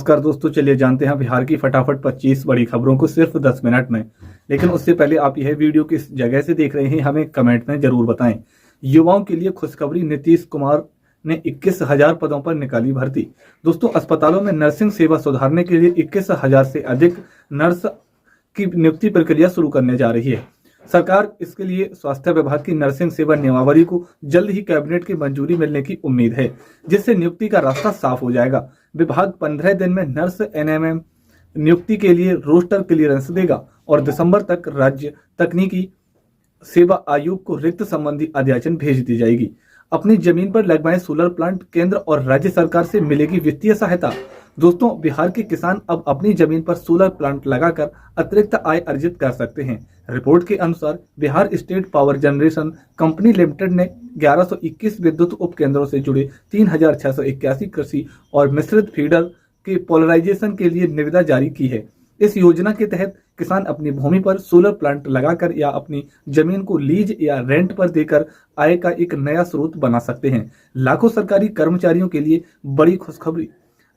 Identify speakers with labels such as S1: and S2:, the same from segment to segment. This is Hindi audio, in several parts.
S1: नमस्कार दोस्तों, चलिए जानते हैं बिहार की फटाफट 25 बड़ी खबरों को सिर्फ 10 मिनट में। लेकिन उससे पहले आप यह वीडियो किस जगह से देख रहे हैं हमें कमेंट में जरूर बताएं। युवाओं के लिए खुशखबरी, नीतीश कुमार ने 21,000 पदों पर निकाली भर्ती। दोस्तों, अस्पतालों में नर्सिंग सेवा सुधारने के लिए 21,000 से अधिक नर्स की नियुक्ति प्रक्रिया शुरू करने जा रही है। सरकार इसके लिए स्वास्थ्य विभाग की नर्सिंग सेवा नियमावली को जल्द ही कैबिनेट की मंजूरी मिलने की उम्मीद है, जिससे नियुक्ति का रास्ता साफ हो जाएगा। विभाग 15 दिन में नर्स एनएमएम नियुक्ति के लिए रोस्टर क्लियरेंस देगा और दिसंबर तक राज्य तकनीकी सेवा आयोग को रिक्त संबंधी अध्याचन भेज दी जाएगी। अपनी जमीन पर लगवाएं सोलर प्लांट, केंद्र और राज्य सरकार से मिलेगी वित्तीय सहायता। दोस्तों, बिहार के किसान अब अपनी जमीन पर सोलर प्लांट लगाकर अतिरिक्त आय अर्जित कर सकते हैं। रिपोर्ट के अनुसार Bihar state power generation company limited ने 1121 विद्युत उपकेंद्रों से जुड़े 3,681 कृषि और मिश्रित फीडर के पोलराइजेशन के लिए निविदा जारी की है। इस योजना के तहत किसान अपनी भूमि पर सोलर प्लांट लगाकर या अपनी जमीन को लीज या रेंट पर देकर आय का एक नया स्रोत बना सकते हैं। लाखों सरकारी कर्मचारियों के लिए बड़ी खुशखबरी,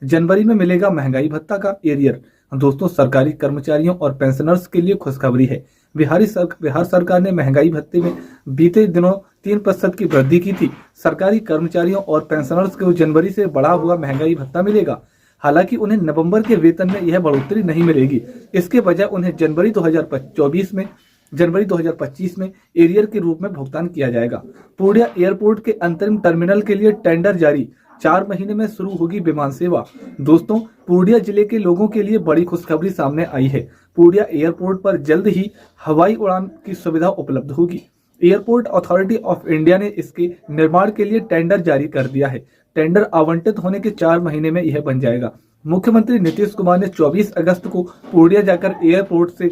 S1: जनवरी में मिलेगा महंगाई भत्ता का एरियर। दोस्तों, सरकारी कर्मचारियों और पेंशनर्स के लिए खुशखबरी है। बिहार सरकार ने महंगाई भत्ते में बीते दिनों 3% की वृद्धि की थी। सरकारी कर्मचारियों और पेंशनर्स को जनवरी से बढ़ा हुआ महंगाई भत्ता मिलेगा। हालांकि उन्हें नवंबर के वेतन में यह बढ़ोतरी नहीं मिलेगी। इसके बजाय उन्हें जनवरी 2025 में एरियर के रूप में भुगतान किया जाएगा। पूर्णिया एयरपोर्ट के अंतरिम टर्मिनल के लिए टेंडर जारी, 4 महीने में शुरू होगी विमान सेवा। दोस्तों, पूर्णिया जिले के लोगों के लिए बड़ी खुशखबरी सामने आई है। पूर्णिया एयरपोर्ट पर जल्द ही हवाई उड़ान की सुविधा उपलब्ध होगी। एयरपोर्ट अथॉरिटी ऑफ इंडिया ने इसके निर्माण के लिए टेंडर जारी कर दिया है। टेंडर आवंटित होने के 4 महीने में यह बन जाएगा। मुख्यमंत्री नीतीश कुमार ने 24 अगस्त को पूर्णिया जाकर एयरपोर्ट से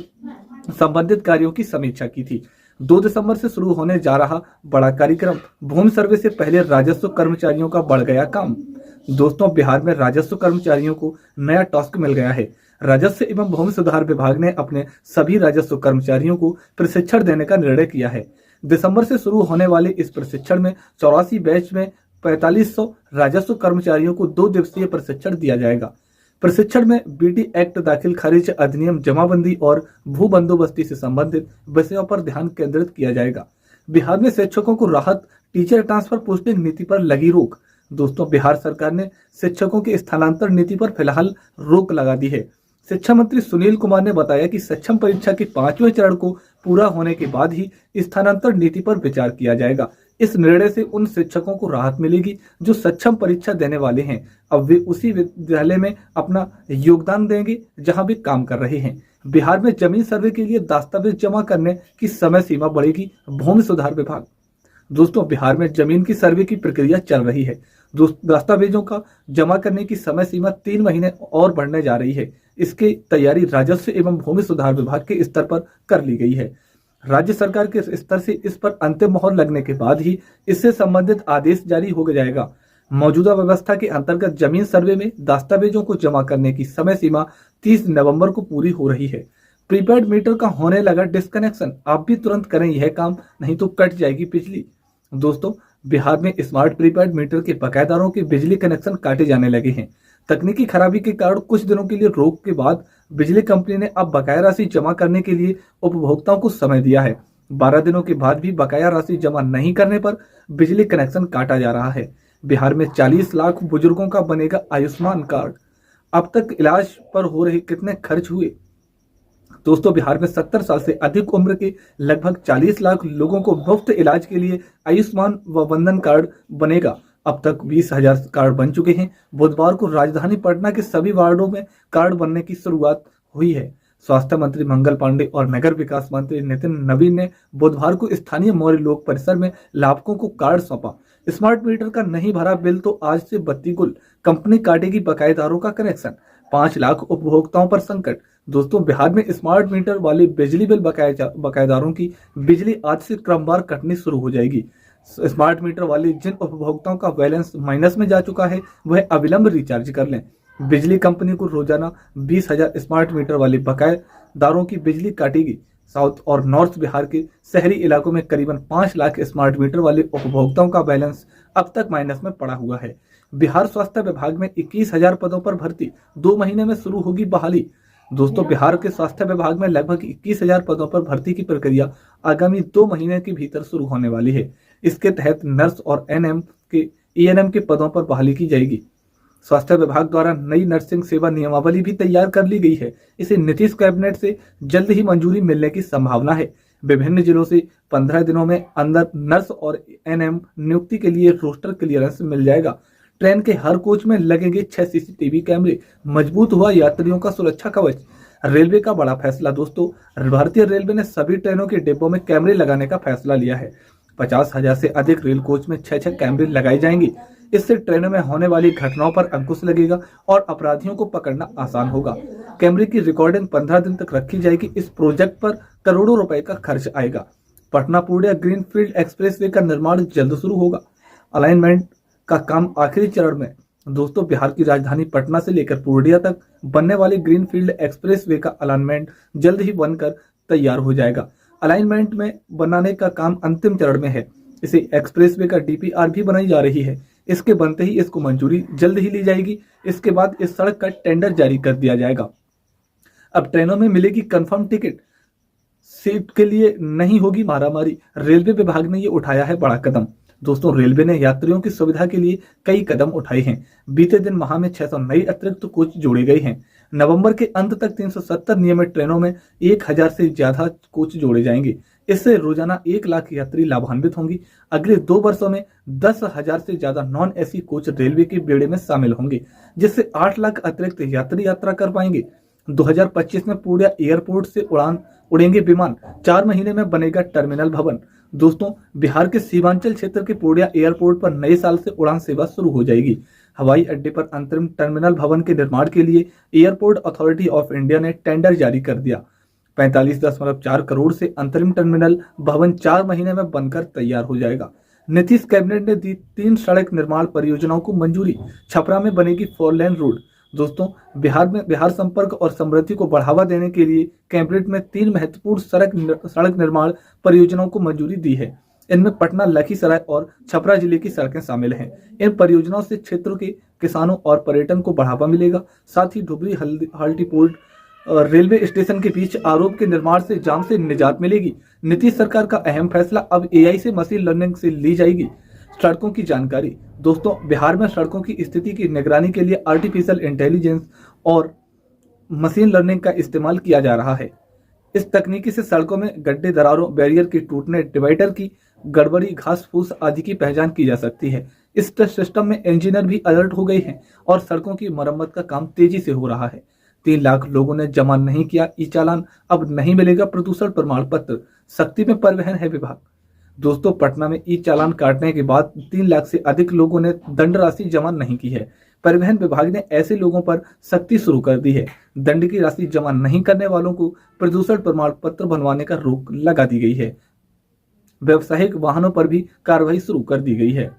S1: संबंधित कार्यों की समीक्षा की थी। 2 दिसंबर से शुरू होने जा रहा बड़ा कार्यक्रम, भूमि सर्वे से पहले राजस्व कर्मचारियों का बढ़ गया काम। दोस्तों, बिहार में राजस्व कर्मचारियों को नया टास्क मिल गया है। राजस्व एवं भूमि सुधार विभाग ने अपने सभी राजस्व कर्मचारियों को प्रशिक्षण देने का निर्णय किया है। दिसंबर से शुरू होने वाले इस प्रशिक्षण में 84 बैच में 4500 राजस्व कर्मचारियों को 2 दिवसीय प्रशिक्षण दिया जाएगा। प्रशिक्षण में बीटी एक्ट, दाखिल खारिज अधिनियम, जमाबंदी और भू बंदोबस्ती से संबंधित विषयों पर ध्यान केंद्रित किया जाएगा। बिहार में शिक्षकों को राहत, टीचर ट्रांसफर पोस्टिंग नीति पर लगी रोक। दोस्तों, बिहार सरकार ने शिक्षकों की स्थानांतरण नीति पर फिलहाल रोक लगा दी है। शिक्षा मंत्री सुनील कुमार ने बताया कि सक्षम परीक्षा के 5वें चरण को पूरा होने के बाद ही स्थानांतरण नीति पर विचार किया जाएगा। इस निर्णय से उन शिक्षकों को राहत मिलेगी जो सक्षम परीक्षा देने वाले हैं। अब वे उसी विद्यालय में अपना योगदान देंगे जहां वे काम कर रहे हैं। बिहार में जमीन सर्वे के लिए दस्तावेज जमा करने की समय सीमा बढ़ेगी, भूमि सुधार विभाग। दोस्तों, बिहार में जमीन की सर्वे की प्रक्रिया चल रही है। दस्तावेजों का जमा करने की समय सीमा 3 महीने और बढ़ने जा रही है। इसकी तैयारी राजस्व एवं भूमि सुधार विभाग के स्तर पर कर ली गई है। राज्य सरकार के स्तर से इस पर अंतिम मोहर लगने के बाद ही इससे संबंधित आदेश जारी हो जाएगा। मौजूदा व्यवस्था के अंतर्गत जमीन सर्वे में दस्तावेजों को जमा करने की समय सीमा 30 नवंबर को पूरी हो रही है। प्रीपेड मीटर का होने लगा डिस्कनेक्शन, आप भी तुरंत करें यह काम, नहीं तो कट जाएगी बिजली। दोस्तों, बिहार में स्मार्ट प्रीपेड मीटर के बकायेदारों के बिजली कनेक्शन काटे जाने लगे हैं। तकनीकी खराबी के कारण कुछ दिनों के लिए रोक के बाद बिजली कंपनी ने अब बकाया राशि जमा करने के लिए उपभोक्ताओं को समय दिया है। 12 दिनों के बाद भी बकाया राशि जमा नहीं करने पर बिजली कनेक्शन काटा जा रहा है। बिहार में 40 लाख बुजुर्गों का बनेगा आयुष्मान कार्ड। अब तक इलाज पर हो रहे कितने खर्च हुए? दोस्तों, बिहार में 70 साल से अधिक उम्र के लगभग 40 लाख लोगों को मुफ्त इलाज के लिए आयुष्मान व वंदन कार्ड बनेगा। अब तक 20,000 कार्ड बन चुके हैं। बुधवार को राजधानी पटना के सभी वार्डों में कार्ड बनने की शुरुआत हुई है। स्वास्थ्य मंत्री मंगल पांडे और नगर विकास मंत्री नितिन नवीन ने बुधवार को स्थानीय मौर्य लोक परिसर में लाभुकों को कार्ड सौंपा। स्मार्ट मीटर का नहीं भरा बिल तो आज से बत्ती गुल, कंपनी काटेगी बकायेदारों का कनेक्शन। 5 लाख उपभोक्ताओं पर संकट। दोस्तों, बिहार में स्मार्ट मीटर वाले बिजली बिल बकायेदारों की बिजली आज से क्रमवार कटनी शुरू हो जाएगी। स्मार्ट मीटर वाले जिन उपभोक्ताओं का बैलेंस माइनस में जा चुका है वह अविलंब रिचार्ज कर लें। बिजली कंपनी को रोजाना 20,000 स्मार्ट मीटर वाले बकायेदारों की बिजली काटेगी। साउथ और नॉर्थ बिहार के शहरी इलाकों में करीबन 5 लाख स्मार्ट मीटर वाले उपभोक्ताओं का बैलेंस अब तक माइनस में पड़ा हुआ है। बिहार स्वास्थ्य विभाग में 21,000 पदों पर भर्ती, 2 महीने में शुरू होगी बहाली। दोस्तों, बिहार के स्वास्थ्य विभाग में लगभग 21,000 पदों पर भर्ती की प्रक्रिया आगामी 2 महीने के भीतर शुरू होने वाली है। इसके तहत नर्स और एएनएम के पदों पर बहाली की जाएगी। स्वास्थ्य विभाग द्वारा नई नर्सिंग सेवा नियमावली भी तैयार कर ली गई है। इसे नीतीश कैबिनेट से जल्द ही मंजूरी मिलने की संभावना है। विभिन्न जिलों से 15 दिनों में अंदर नर्स और एएनएम नियुक्ति के लिए रोस्टर क्लियरेंस मिल जाएगा। ट्रेन के हर कोच में लगेंगे 6 सीसीटीवी कैमरे, मजबूत हुआ यात्रियों का सुरक्षा कवच। रेलवे का बड़ा फैसला। दोस्तों, भारतीय रेलवे ने सभी ट्रेनों के डिब्बों में कैमरे लगाने का फैसला लिया है। 50,000 से अधिक रेल कोच में 6 कैमरे लगाए जाएंगे। इससे ट्रेनों में होने वाली घटनाओं पर अंकुश लगेगा और अपराधियों को पकड़ना आसान होगा। कैमरे की रिकॉर्डिंग 15 दिन तक रखी जाएगी। इस प्रोजेक्ट पर करोड़ों रुपए का खर्च आएगा। पटना पूर्णिया ग्रीनफील्ड एक्सप्रेसवे का निर्माण जल्द शुरू होगा। अलाइनमेंट का काम आखिरी चरण में। दोस्तों, बिहार की राजधानी पटना से लेकर पूर्णिया तक बनने वाली ग्रीनफील्ड एक्सप्रेसवे का अलाइनमेंट जल्द ही बनकर तैयार हो जाएगा। अलाइनमेंट में बनाने का काम अंतिम चरण में है। इसे एक्सप्रेसवे का डीपीआर भी बनाई जा रही है। इसके बनते ही इसको मंजूरी जल्द ही ली जाएगी। इसके बाद इस सड़क का टेंडर जारी कर दिया जाएगा। अब ट्रेनों में मिलेगी कंफर्म टिकट, सीट के लिए नहीं होगी मारामारी। रेलवे विभाग ने ये उठाया है बड़ा कदम। दोस्तों, रेलवे ने यात्रियों की सुविधा के लिए कई कदम उठाए हैं। बीते दिन माह में 600 नई अतिरिक्त कोच जोड़े गए हैं। नवंबर के अंत तक 370 नियमित ट्रेनों में 1000 से ज्यादा कोच जोड़े जाएंगे। इससे रोजाना 1 लाख यात्री लाभान्वित होंगी। अगले 2 वर्षों में 10,000 से ज्यादा नॉन एसी कोच रेलवे के बेड़े में शामिल होंगे, जिससे 8 लाख अतिरिक्त यात्री यात्रा कर पाएंगे। 2025 में पूर्णिया एयरपोर्ट से उड़ेंगे विमान। 4 महीने में बनेगा टर्मिनल भवन। दोस्तों, बिहार के सीमांचल क्षेत्र के पूर्णिया एयरपोर्ट पर नए साल से उड़ान सेवा शुरू हो जाएगी। हवाई अड्डे पर अंतरिम टर्मिनल भवन के निर्माण के लिए एयरपोर्ट अथॉरिटी ऑफ इंडिया ने टेंडर जारी कर दिया। 45.4 करोड़ से अंतरिम टर्मिनल भवन 4 महीने में बनकर तैयार हो जाएगा। नीतीश कैबिनेट ने दी 3 सड़क निर्माण परियोजनाओं को मंजूरी। छपरा में बनेगी 4 लेन रोड। दोस्तों, बिहार संपर्क और समृद्धि को बढ़ावा देने के लिए कैबिनेट में 3 महत्वपूर्ण सड़क निर्माण परियोजनाओं को मंजूरी दी है। इनमें पटना, लखीसराय और छपरा जिले की सड़कें शामिल हैं। इन परियोजनाओं से क्षेत्र के किसानों और पर्यटन को बढ़ावा मिलेगा। साथ ही धुबरी हल्दीपोर्ट रेलवे स्टेशन के बीच आरोप के निर्माण से जाम से निजात मिलेगी। नीतीश सरकार का अहम फैसला, अब एआई से मशीन लर्निंग से ली जाएगी सड़कों की जानकारी। दोस्तों, बिहार में सड़कों की स्थिति की निगरानी के लिए आर्टिफिशियल इंटेलिजेंस और मशीन लर्निंग का इस्तेमाल किया जा रहा है। इस तकनीकी से सड़कों में गड्ढे, दरारों, बैरियर के टूटने, डिवाइडर की गड़बड़ी, घास फूस आदि की पहचान की जा सकती है। इस सिस्टम में इंजीनियर भी अलर्ट हो गए हैं और सड़कों की मरम्मत का काम तेजी से हो रहा है। 3 लाख लोगों ने जमा नहीं किया ई चालान, अब नहीं मिलेगा प्रदूषण प्रमाण पत्र। सख्ती में परिवहन है विभाग। दोस्तों, पटना में ई चालान काटने के बाद 3 लाख से अधिक लोगों ने दंड राशि जमा नहीं की है। परिवहन विभाग ने ऐसे लोगों पर सख्ती शुरू कर दी है। दंड की राशि जमा नहीं करने वालों को प्रदूषण प्रमाण पत्र बनवाने का रोक लगा दी गई है। व्यावसायिक वाहनों पर भी कार्रवाई शुरू कर दी गई है।